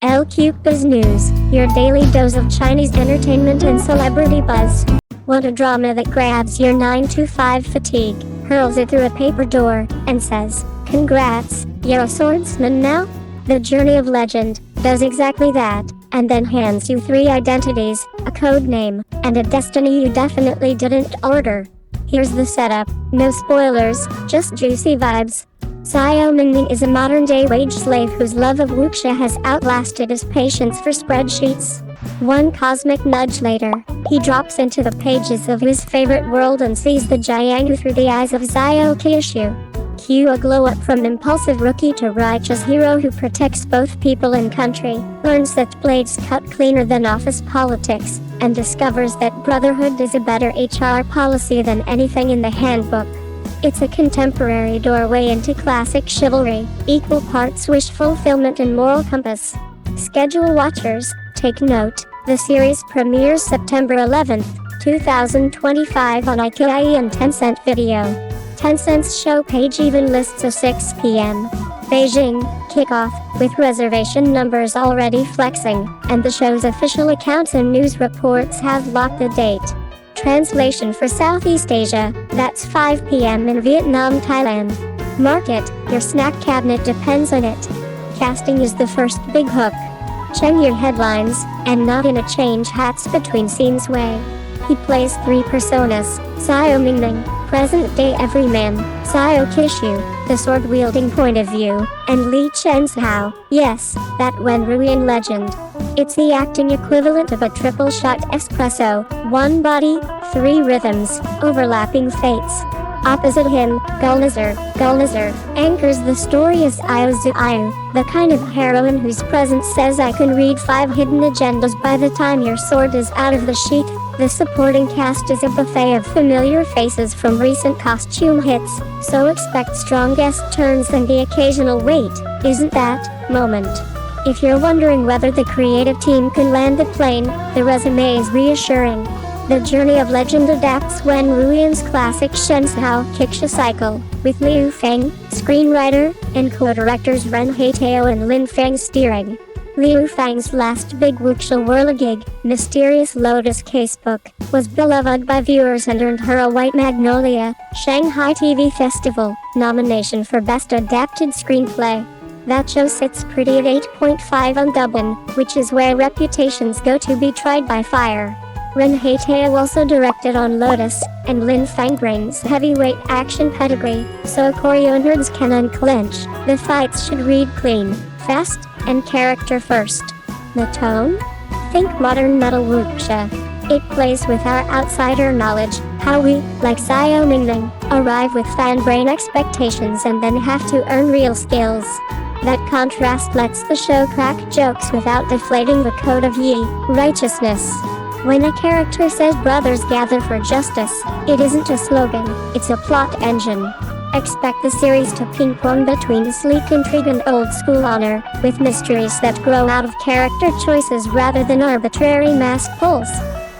LQBuzz News, your daily dose of Chinese entertainment and celebrity buzz. Want a drama that grabs your 9 to 5 fatigue, hurls it through a paper door, and says, "Congrats, you're a swordsman now?" The Journey of Legend does exactly that, and then hands you 3 identities, a code name, and a destiny you definitely didn't order. Here's the setup, no spoilers, just juicy vibes. Xiao Mingming is a modern-day wage slave whose love of Wuxia has outlasted his patience for spreadsheets. One cosmic nudge later, he drops into the pages of his favorite world and sees the jianghu through the eyes of Xiao Qiushui. Cue a glow-up from impulsive rookie to righteous hero who protects both people and country, learns that blades cut cleaner than office politics, and discovers that brotherhood is a better HR policy than anything in the handbook. It's a contemporary doorway into classic chivalry, equal parts wish fulfillment and moral compass. Schedule watchers, take note, the series premieres September 11th, 2025 on iQIYI and Tencent Video. Tencent's show page even lists a 6 p.m. Beijing kickoff, with reservation numbers already flexing, and the show's official accounts and news reports have locked the date. Translation for Southeast Asia, that's 5 p.m. in Vietnam, Thailand. Mark it, your snack cabinet depends on it. Casting is the first big hook. Cheng Yi headlines, and not in a change hats between scenes way. He plays 3 personas, Xiao Mingming, present-day everyman, Xiao Qiushui, the sword-wielding point of view, and Li Chenzhou, yes, that Wen Ruian legend. It's the acting equivalent of a triple-shot espresso, 1 body, 3 rhythms, overlapping fates. Opposite him, Gulnazar anchors the story as Xiao, the kind of heroine whose presence says I can read 5 hidden agendas by the time your sword is out of the sheath. The supporting cast is a buffet of familiar faces from recent costume hits, so expect strong guest turns and the occasional wait, isn't that, moment. If you're wondering whether the creative team can land the plane, the resume is reassuring. The Journey of Legend adapts Wen Ruian's classic Shenzhou Qixia cycle, with Fang, screenwriter, and co-directors Haitao and Feng steering. Fang's last big Wuxia whirligig, Mysterious Lotus Casebook, was beloved by viewers and earned her a White Magnolia, Shanghai TV Festival, nomination for Best Adapted Screenplay. That show sits pretty at 8.5 on Dublin, which is where reputations go to be tried by fire. Haitao also directed on Lotus, and Fang brings heavyweight action pedigree, so choreo nerds can unclench. The fights should read clean, fast, and character first. The tone? Think modern metal Wuxia. It plays with our outsider knowledge, how we, like Xiao Mingming, arrive with fan brain expectations and then have to earn real skills. That contrast lets the show crack jokes without deflating the code of Yi, righteousness. When a character says brothers gather for justice, it isn't a slogan, it's a plot engine. Expect the series to ping-pong between sleek intrigue and old-school honor, with mysteries that grow out of character choices rather than arbitrary mask pulls.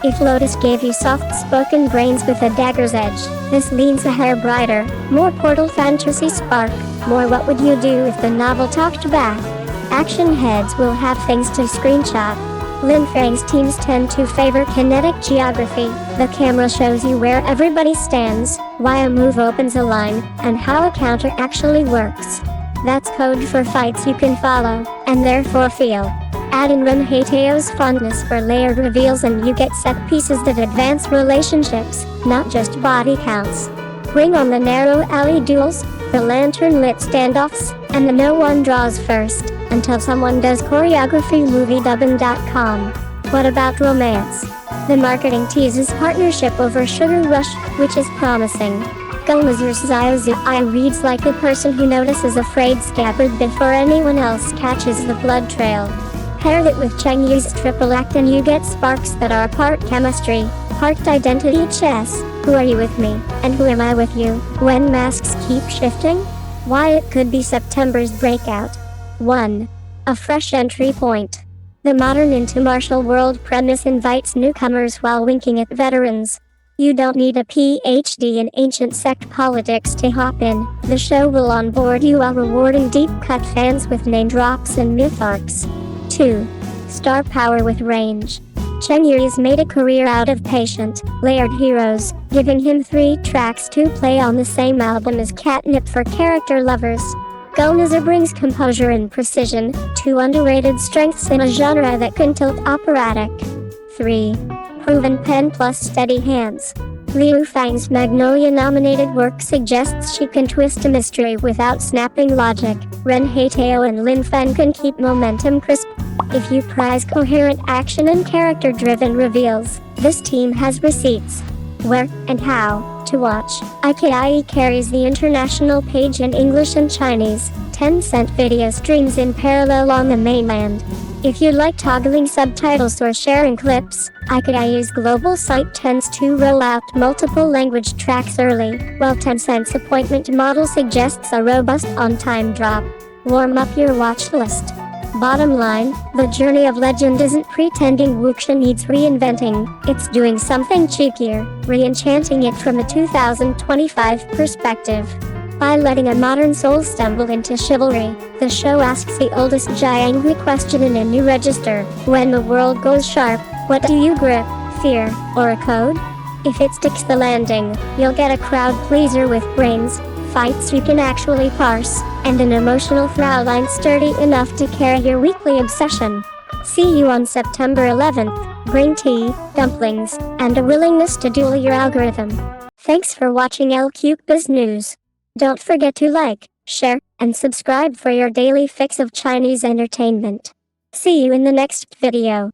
If Lotus gave you soft-spoken brains with a dagger's edge, this leans a hair brighter, more portal fantasy spark, more what would you do if the novel talked back. Action heads will have things to screenshot. Fang's teams tend to favor kinetic geography. The camera shows you where everybody stands, why a move opens a line, and how a counter actually works. That's code for fights you can follow, and therefore feel. Add in Haitao's fondness for layered reveals and you get set pieces that advance relationships, not just body counts. Bring on the narrow alley duels, the lantern-lit standoffs, and the no one draws first, until someone does choreography. Moviedubbing.com. What about romance? The marketing teases partnership over Sugar Rush, which is promising. Gulnazar's Xiao reads like a person who notices a frayed scabbard before anyone else catches the blood trail. Pair that with Cheng Yi's triple act and you get sparks that are part chemistry, part identity chess. Who are you with me, and who am I with you, when masks keep shifting? Why it could be September's breakout. 1. A fresh entry point. The modern into martial world premise invites newcomers while winking at veterans. You don't need a PhD in ancient sect politics to hop in. The show will onboard you while rewarding deep-cut fans with name drops and myth arcs. 2. Star power with range. Cheng Yi has made a career out of patient, layered heroes, giving him 3 tracks to play on the same album as catnip for character lovers. Gulnazar brings composure and precision, 2 underrated strengths in a genre that can tilt operatic. 3. Proven pen plus steady hands. Liu Fang's Magnolia-nominated work suggests she can twist a mystery without snapping logic. Ren Haitao and Lin Feng can keep momentum crisp. If you prize coherent action and character-driven reveals, this team has receipts. Where and how to watch. iQIYI carries the international page in English and Chinese. Tencent video streams in parallel on the mainland. If you like toggling subtitles or sharing clips, iQIYI's global site tends to roll out multiple language tracks early, while Tencent's appointment model suggests a robust on-time drop. Warm up your watch list. Bottom line, the journey of legend isn't pretending Wuxia needs reinventing, it's doing something cheekier, re-enchanting it from a 2025 perspective. By letting a modern soul stumble into chivalry, the show asks the oldest jianghu question in a new register. When the world goes sharp, what do you grip, fear, or a code? If it sticks the landing, you'll get a crowd pleaser with brains, fights you can actually parse, and an emotional Fraulein sturdy enough to carry your weekly obsession. See you on September 11th. Bring tea, dumplings, and a willingness to duel your algorithm. Thanks for watching iQIYI News. Don't forget to like, share, and subscribe for your daily fix of Chinese entertainment. See you in the next video.